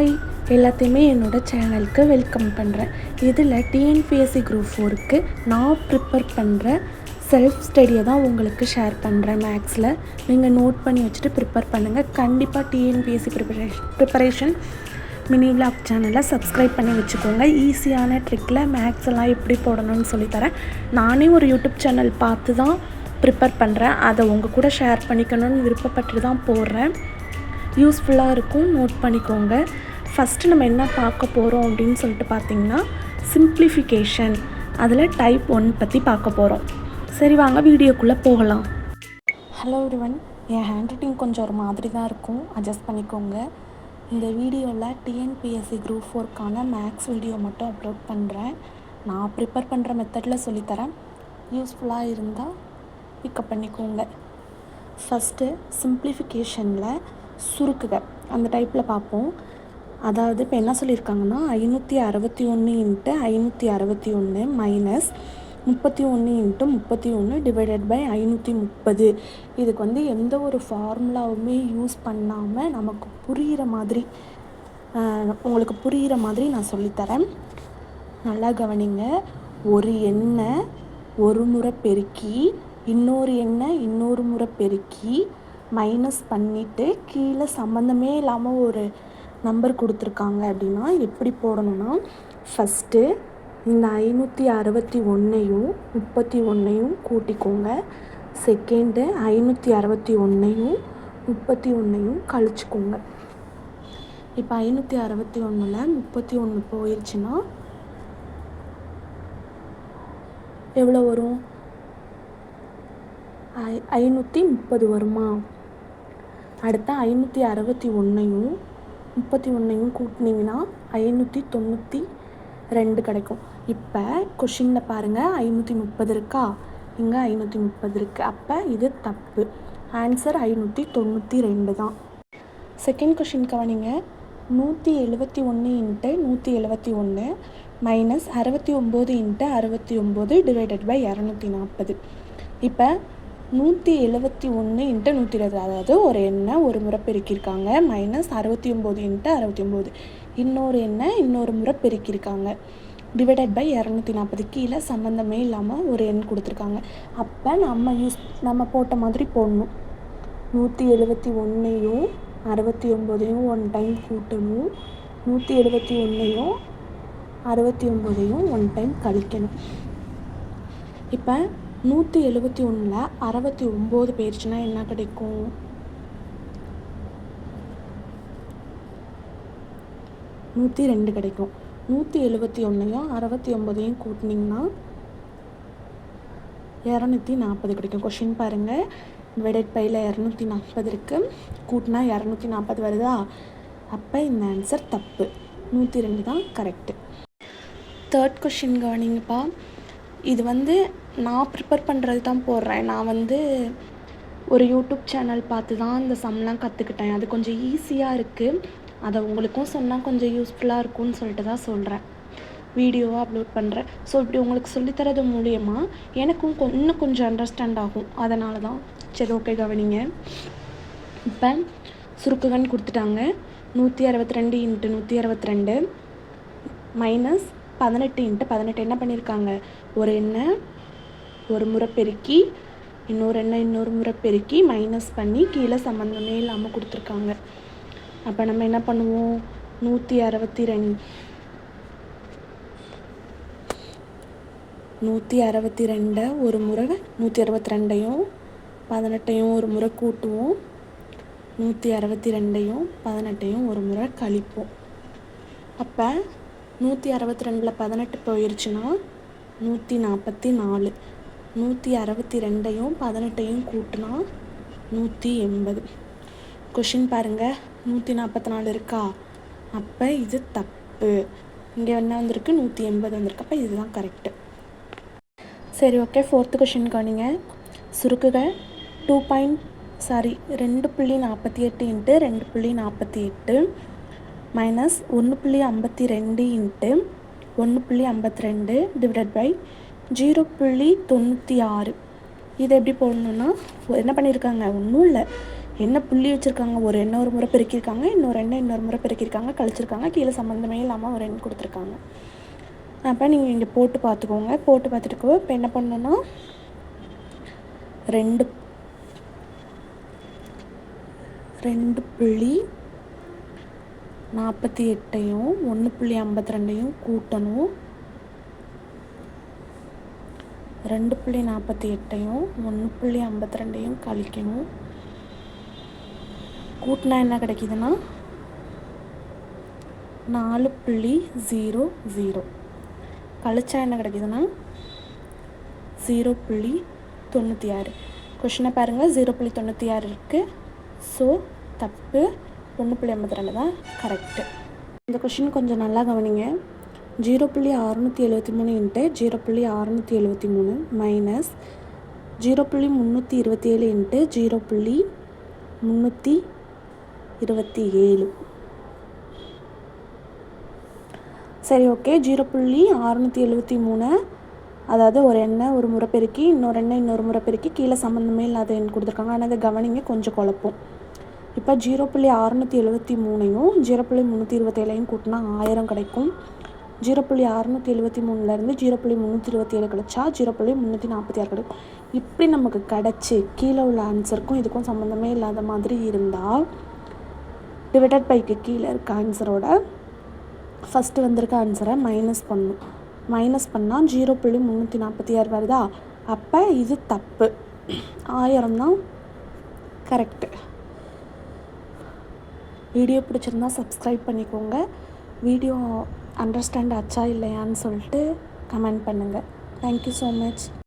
Hi, எல்லாத்தையுமே என்னோடய சேனலுக்கு வெல்கம் பண்ணுறேன். இதில் டிஎன்பிஎஸ்சி குரூப் 4க்கு நான் ப்ரிப்பேர் பண்ணுற செல்ஃப் ஸ்டடியை தான் உங்களுக்கு ஷேர் பண்ணுறேன். மேக்ஸில் நீங்கள் நோட் பண்ணி வச்சுட்டு ப்ரிப்பேர் பண்ணுங்கள். கண்டிப்பாக டிஎன்பிஎஸ்சி ப்ரிப்பரேஷன் மினி விலாக் சேனலை சப்ஸ்கிரைப் பண்ணி வச்சுக்கோங்க. ஈஸியான ட்ரிக்கில் மேக்ஸ் எல்லாம் எப்படி போடணும்னு சொல்லித்தரேன். நானே ஒரு யூடியூப் சேனல் பார்த்து தான் ப்ரிப்பேர் பண்ணுறேன். அதை உங்கள் கூட ஷேர் பண்ணிக்கணும்னு விருப்பப்பட்டு தான் போடுறேன். யூஸ்ஃபுல்லாக இருக்கும், நோட் பண்ணிக்கோங்க. ஃபஸ்ட்டு நம்ம என்ன பார்க்க போகிறோம் அப்படின்னு சொல்லிட்டு பார்த்திங்கன்னா சிம்ப்ளிஃபிகேஷன். அதில் டைப் 1 பற்றி பார்க்க போகிறோம். சரி, வாங்க வீடியோக்குள்ளே போகலாம். ஹலோ எவ்ரிவன், என் ஹேண்ட் ரைட்டிங் கொஞ்சம் ஒரு மாதிரி தான் இருக்கும், அட்ஜஸ்ட் பண்ணிக்கோங்க. இந்த வீடியோவில் டிஎன்பிஎஸ்சி குரூப் 4க்கான மேக்ஸ் வீடியோ மட்டும் அப்லோட் பண்ணுறேன். நான் ப்ரிப்பேர் பண்ணுற மெத்தடில் சொல்லித்தரேன். யூஸ்ஃபுல்லாக இருந்தால் பிக்கப் பண்ணிக்கோங்க. ஃபஸ்ட்டு சிம்ப்ளிஃபிகேஷனில் சுருக்குக அந்த டைப்பில் பார்ப்போம். அதாவது இப்போ என்ன சொல்லியிருக்காங்கன்னா 561 × 561 மைனஸ் 31 × 31 டிவைடட் பை 530. இதுக்கு வந்து எந்த ஒரு ஃபார்முலாவுமே யூஸ் பண்ணாமல் நமக்கு புரிகிற மாதிரி, உங்களுக்கு புரிகிற மாதிரி நான் சொல்லித்தரேன். நல்லா கவனிங்க. ஒரு எண்ணை ஒரு முறை பெருக்கி இன்னொரு எண்ணை இன்னொரு முறை பெருக்கி மைனஸ் பண்ணிவிட்டு கீழே சம்மந்தமே இல்லாமல் ஒரு நம்பர் கொடுத்துருக்காங்க அப்படின்னா எப்படி போடணும்னா, ஃபஸ்ட்டு இந்த 561ஐயும் 31ஐயும் கூட்டிக்கோங்க. செகண்டு 561ஐயும் 31ஐயும் கழிச்சுக்கோங்க. இப்போ 561ல் 31 போயிடுச்சுன்னா எவ்வளோ வரும்? 530 வருமா? அடுத்த 561ஐயும் 31ஐயும் கூட்டினீங்கன்னா 592 கிடைக்கும். இப்போ கொஷினில் பாருங்கள், 530 இருக்கா, இங்கே 530 இருக்குது. அப்போ இது தப்பு. ஆன்சர் 592 தான். செகண்ட் கொஷின் கவனிங்க. 171 × 171 மைனஸ் 69 × 69 டிவைடட் பை 240. இப்போ 171 × 120, அதாவது ஒரு எண்ணை ஒரு முறை பெருக்கியிருக்காங்க, மைனஸ் 69 × 69 இன்னொரு எண்ணை இன்னொரு முறை பெருக்கியிருக்காங்க, டிவைடட் பை 240. கீழே சம்மந்தமே இல்லாமல் ஒரு எண் கொடுத்துருக்காங்க. அப்போ நம்ம போட்ட மாதிரி போடணும். 171ஐயும் 69ஐயும் 1 டைம் கூட்டணும். 171ஐயும் 69ஐயும் 1 டைம் கழிக்கணும். இப்போ 171ல் 69 போயிடுச்சுன்னா என்ன கிடைக்கும்? 102 கிடைக்கும். 171ஐயும் 69ஐயும் கூட்டினீங்கன்னா 240 கிடைக்கும். கொஷின் பாருங்கள், டிவைடட் பையில் 240 இருக்குது, கூட்டினா 240 வருதா? அப்போ இந்த ஆன்சர் தப்பு. 102 தான் கரெக்டு. Third question கவனிங்கப்பா. இது வந்து நான் ப்ரிப்பேர் பண்ணுறது தான் போடுறேன். நான் வந்து ஒரு யூடியூப் சேனல் பார்த்து தான் இந்த சம்லாம் கற்றுக்கிட்டேன். அது கொஞ்சம் ஈஸியாக இருக்குது. அதை உங்களுக்கும் சொன்னால் கொஞ்சம் யூஸ்ஃபுல்லாக இருக்கும்னு சொல்லிட்டு தான் சொல்கிறேன், வீடியோவாக அப்லோட் பண்ணுறேன். ஸோ இப்படி உங்களுக்கு சொல்லித்தரது மூலிமா எனக்கும் இன்னும் கொஞ்சம் அண்டர்ஸ்டாண்ட் ஆகும். அதனால தான். சரி, ஓகே, கவனிங்க. இப்போ சுருக்குகன்னு கொடுத்துட்டாங்க. 162 × 162 மைனஸ் 18 × 18 என்ன பண்ணியிருக்காங்க? ஒரு எண்ணை ஒரு முறை பெருக்கி இன்னொரு எண்ணை இன்னொரு முறை பெருக்கி மைனஸ் பண்ணி கீழே சம்மந்தமே இல்லாமல் கொடுத்துருக்காங்க. அப்போ நம்ம என்ன பண்ணுவோம்? 162 ஒரு முறை 162ஐயும் 18ஐயும் ஒரு முறை கூட்டுவோம். 162ஐயும் 18ஐயும் ஒரு முறை கழிப்போம். அப்போ 162ல் 18 போயிடுச்சுன்னா 144. 162ஐயும் 18ஐயும் கூட்டினா 180. கொஷின் பாருங்கள், 144 இருக்கா? அப்போ இது தப்பு. இங்கே என்ன வந்திருக்கு? 180 வந்திருக்கு. அப்போ இதுதான் கரெக்டு. சரி, ஓகே. ஃபோர்த்து கொஷின் கவனிங்க. சுருக்குக 2.48 × 2.48 மைனஸ் 1.52 × 1.52 டிவைடட் பை 0.96. இதை எப்படி போடணுன்னா, என்ன பண்ணியிருக்காங்க? ஒன்றும் இல்லை, என்ன புள்ளி வச்சுருக்காங்க, ஒரு எண்ணை ஒரு முறை பெருக்கியிருக்காங்க, இன்னொரு எண்ணை இன்னொரு முறை பெருக்கியிருக்காங்க, கழிச்சிருக்காங்க, கீழே சம்மந்தமே இல்லாமல் ஒரு எண் கொடுத்துருக்காங்க. அப்போ நீங்கள் இங்கே போட்டு பார்த்துக்கோங்க. போட்டு பார்த்துட்டு இப்போ என்ன பண்ணணுன்னா 2.48 1.52 கூட்டணும். 2.48 1.52 கழிக்கணும். கூட்டினா என்ன கிடைக்கிதுன்னா 4.00. கழிச்சா என்ன கிடைக்கிதுன்னா 0.96. கொஷினை பாருங்கள், 0.96 இருக்குது. ஸோ தப்பு, 1.52 தான் கரெக்டு. இந்த கொஷின் கொஞ்சம் நல்லா கவனிங்க. 0.673 இன்ட்டு 0.673 மைனஸ் 0.327 இன்ட்டு 0.327. சரி, ஓகே. 0.673, அதாவது ஒரு எண்ணை ஒரு முறை பெருக்கி இன்னொரு எண்ணை இன்னொரு முறை பெருக்கி கீழே சம்மந்தமே இல்லாத எண் கொடுத்துருக்காங்க. ஆனால் அதை கவனிங்க, கொஞ்சம் குழப்பம். இப்போ 0.673 0.327 கூட்டினா 1000 கிடைக்கும். 0.673 0.327 கிடைச்சா 0.346 கிடைக்கும். இப்படி நமக்கு கிடச்சி கீழே உள்ள ஆன்சருக்கும் இதுக்கும் சம்மந்தமே இல்லாத மாதிரி இருந்தால் டிவைடட் பைக்கு கீழே இருக்க ஆன்சரோட ஃபஸ்ட்டு வந்திருக்க ஆன்சரை மைனஸ் பண்ணணும். மைனஸ் பண்ணால் 0.346 வருதா? அப்போ இது தப்பு, 1000 தான் கரெக்டு. வீடியோ பிடிச்சிருந்தா சப்ஸ்கிரைப் பண்ணிக்கோங்க. வீடியோ அண்டர்ஸ்டாண்ட் ஆச்சா இல்லையான்னு சொல்லிட்டு கமெண்ட் பண்ணுங்கள். Thank you so much.